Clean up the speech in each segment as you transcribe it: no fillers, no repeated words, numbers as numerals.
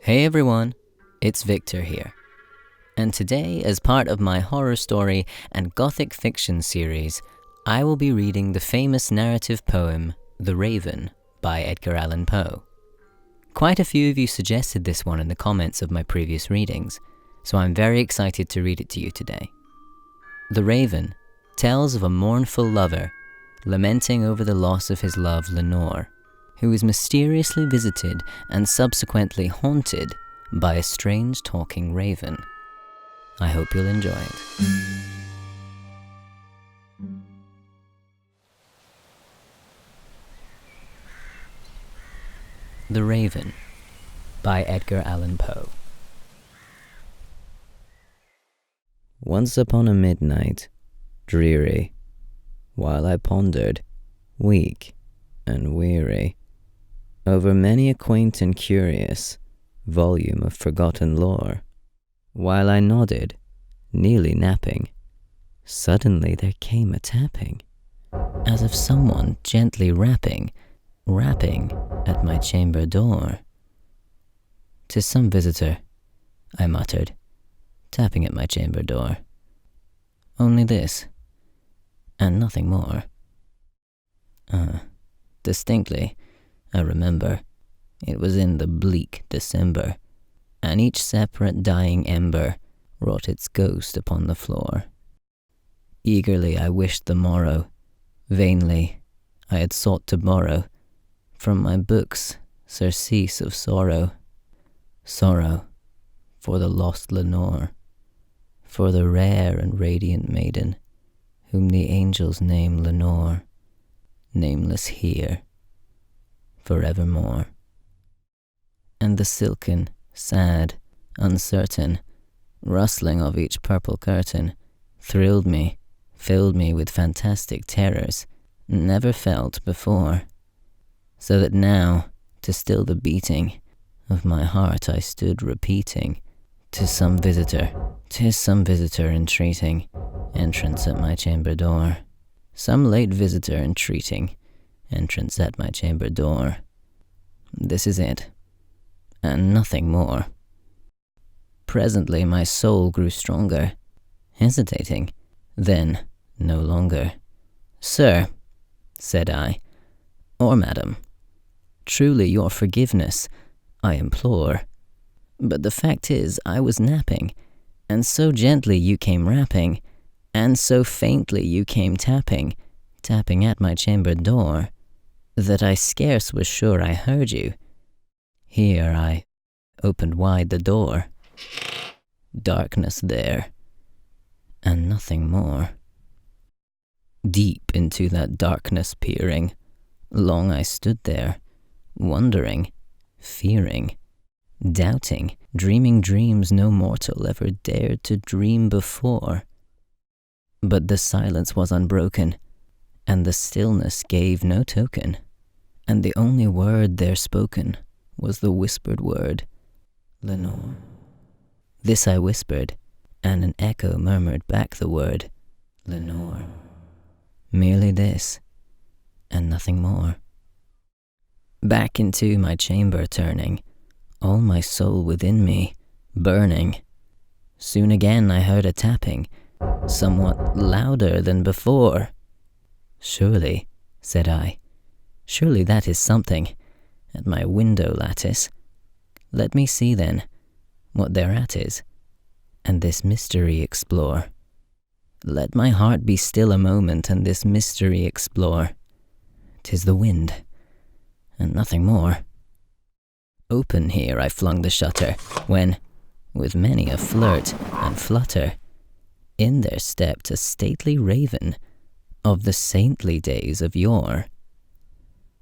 Hey everyone, it's Victor here. And today, as part of my horror story and gothic fiction series, I will be reading the famous narrative poem, The Raven, by Edgar Allan Poe. Quite a few of you suggested this one in the comments of my previous readings, so I'm very excited to read it to you today. The Raven tells of a mournful lover lamenting over the loss of his love Lenore, who is mysteriously visited and subsequently haunted by a strange talking raven. I hope you'll enjoy it. The Raven by Edgar Allan Poe. Once upon a midnight, dreary, while I pondered, weak and weary, over many a quaint and curious volume of forgotten lore, while I nodded, nearly napping, suddenly there came a tapping, as of someone gently rapping at my chamber door. "'Tis some visitor," I muttered, tapping at my chamber door. "Only this, and nothing more." Distinctly, I remember, it was in the bleak December, and each separate dying ember wrought its ghost upon the floor. Eagerly I wished the morrow, vainly I had sought to borrow from my books surcease of sorrow, sorrow for the lost Lenore, for the rare and radiant maiden, whom the angels name Lenore, nameless here, forevermore. And the silken, sad, uncertain rustling of each purple curtain thrilled me, filled me with fantastic terrors never felt before, so that now, to still the beating of my heart, I stood repeating, "'Tis some visitor, 'tis some visitor entreating entrance at my chamber door, some late visitor entreating entrance at my chamber door. This is it, and nothing more." Presently my soul grew stronger, hesitating, then no longer. "Sir," said I, "or madam, truly your forgiveness I implore, but the fact is I was napping, and so gently you came rapping, and so faintly you came tapping at my chamber door, that I scarce was sure I heard you. Here I opened wide the door. Darkness there, and nothing more. Deep into that darkness peering, long I stood there, wondering, fearing, doubting, dreaming dreams no mortal ever dared to dream before. But the silence was unbroken, and the stillness gave no token, and the only word there spoken was the whispered word, "Lenore." This I whispered, and an echo murmured back the word, "Lenore." Merely this, and nothing more. Back into my chamber turning, all my soul within me burning. Soon again I heard a tapping, somewhat louder than before. "Surely," said I, "surely that is something at my window lattice. Let me see then what thereat is, and this mystery explore. Let my heart be still a moment, and this mystery explore. 'Tis the wind, and nothing more." Open here I flung the shutter, when, with many a flirt and flutter, in there stepped a stately raven of the saintly days of yore.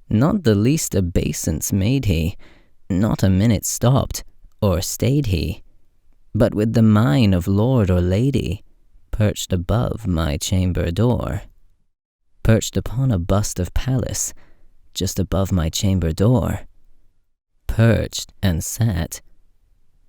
Not the least obeisance made he, not a minute stopped or stayed he, but with the mien of lord or lady, perched above my chamber door, perched upon a bust of Pallas, just above my chamber door, perched and sat,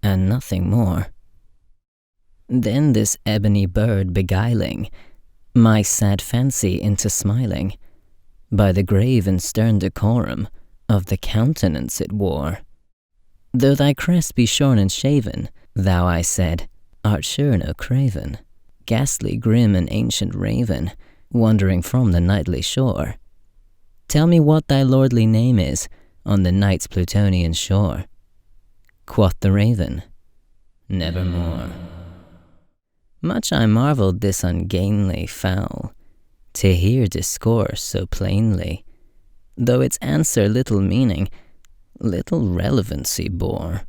and nothing more. Then this ebony bird beguiling my sad fancy into smiling, by the grave and stern decorum of the countenance it wore. Though thy crest be shorn and shaven, thou, I said, art sure no craven, ghastly, grim, and ancient raven, wandering from the nightly shore. Tell me what thy lordly name is on the night's Plutonian shore. Quoth the raven, Nevermore. Much I marvelled this ungainly fowl, to hear discourse so plainly, though its answer little meaning, little relevancy bore.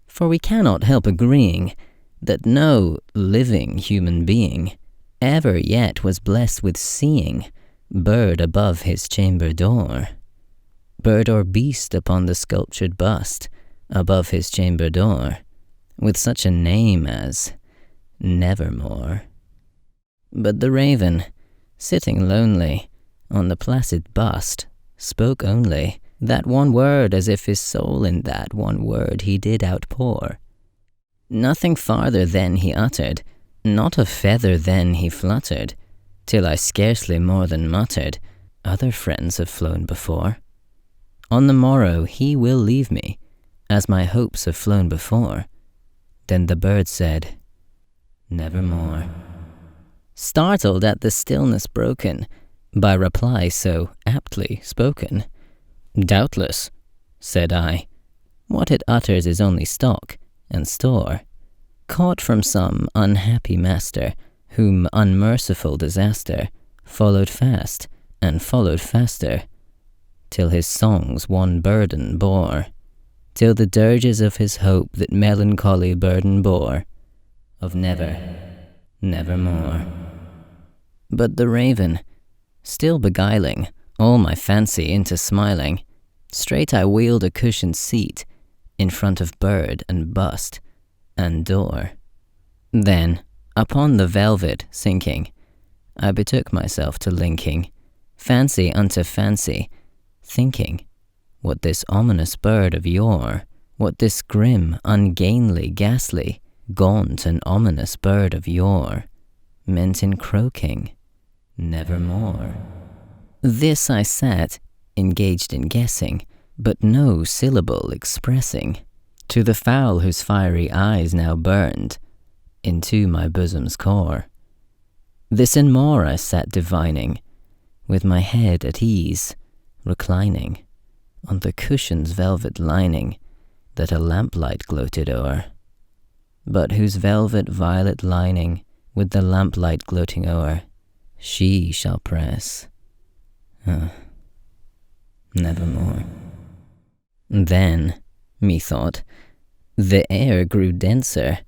For we cannot help agreeing that no living human being ever yet was blessed with seeing bird above his chamber door, bird or beast upon the sculptured bust above his chamber door, with such a name as Nevermore. But the raven, sitting lonely on the placid bust, spoke only that one word, as if his soul in that one word he did outpour. Nothing farther then he uttered, not a feather then he fluttered, till I scarcely more than muttered, other friends have flown before. On the morrow he will leave me, as my hopes have flown before. Then the bird said, Nevermore. Startled at the stillness broken by reply so aptly spoken, Doubtless, said I, what it utters is only stock and store, caught from some unhappy master, whom unmerciful disaster followed fast and followed faster, till his songs one burden bore, till the dirges of his hope that melancholy burden bore, of nevermore. But the raven, still beguiling all my fancy into smiling, straight I wheeled a cushioned seat in front of bird and bust and door. Then, upon the velvet sinking, I betook myself to linking fancy unto fancy, thinking what this ominous bird of yore, what this grim, ungainly, ghastly, gaunt and ominous bird of yore meant in croaking Nevermore. This I sat, engaged in guessing, but no syllable expressing, to the fowl whose fiery eyes now burned into my bosom's core. This and more I sat divining, with my head at ease, reclining on the cushion's velvet lining that a lamplight gloated o'er, but whose velvet violet lining with the lamplight gloating o'er she shall press. Nevermore. Then, methought, the air grew denser,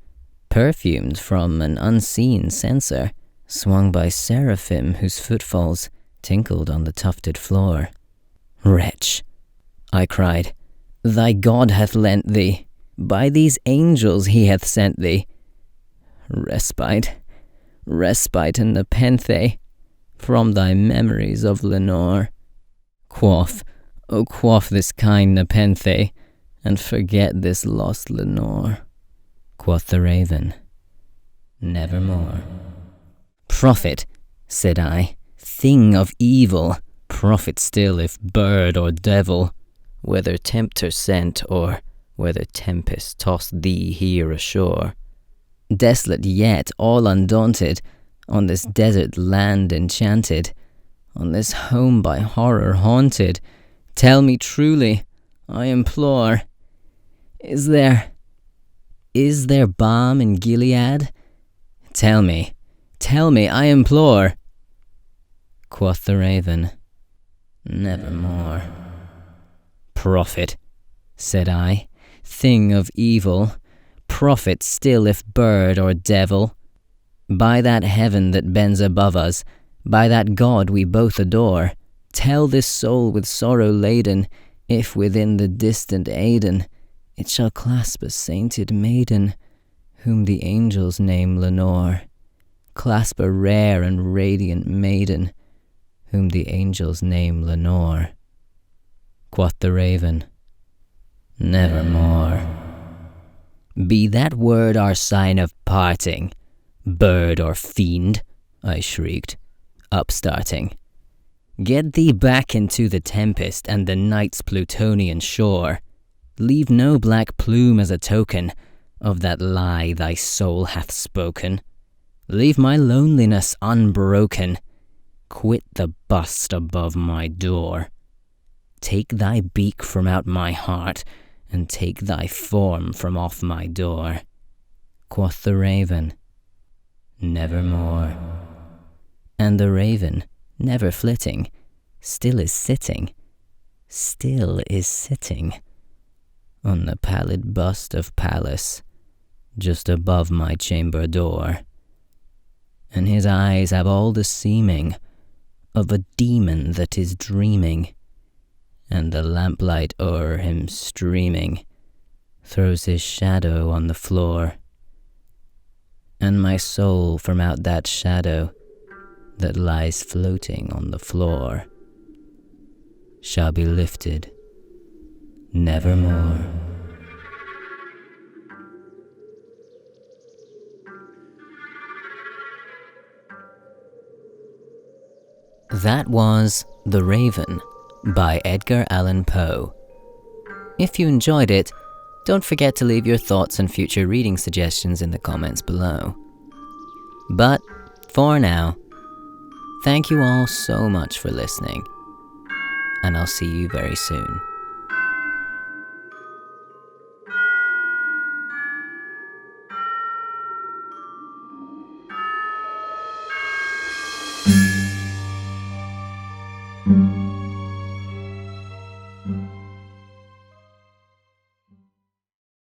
perfumed from an unseen censer, swung by seraphim whose footfalls tinkled on the tufted floor. Wretch, I cried, thy God hath lent thee, by these angels he hath sent thee, respite and nepenthe from thy memories of Lenore. Quaff this kind nepenthe, and forget this lost Lenore. Quoth the raven, Nevermore. Prophet, said I, thing of evil, prophet still if bird or devil, whether tempter sent or whether tempest tossed thee here ashore. Desolate yet all undaunted, on this desert land enchanted, on this home by horror haunted, tell me truly, I implore, is there balm in Gilead? Tell me, I implore. Quoth the raven, Nevermore. Prophet, said I, thing of evil, prophet still if bird or devil, by that heaven that bends above us, by that God we both adore, tell this soul with sorrow laden, if within the distant Aidenn it shall clasp a sainted maiden, whom the angels name Lenore, clasp a rare and radiant maiden, whom the angels name Lenore. Quoth the raven, Nevermore. Be that word our sign of parting, bird or fiend," I shrieked, upstarting. "Get thee back into the tempest and the night's Plutonian shore. Leave no black plume as a token of that lie thy soul hath spoken. Leave my loneliness unbroken. Quit the bust above my door. Take thy beak from out my heart, and take thy form from off my door." Quoth the raven, "Nevermore." And the raven, never flitting, still is sitting on the pallid bust of Pallas, just above my chamber door. And his eyes have all the seeming of a demon that is dreaming, and the lamplight o'er him streaming throws his shadow on the floor. And my soul from out that shadow that lies floating on the floor shall be lifted nevermore. That was The Raven by Edgar Allan Poe. If you enjoyed it, don't forget to leave your thoughts and future reading suggestions in the comments below. But for now, thank you all so much for listening, and I'll see you very soon.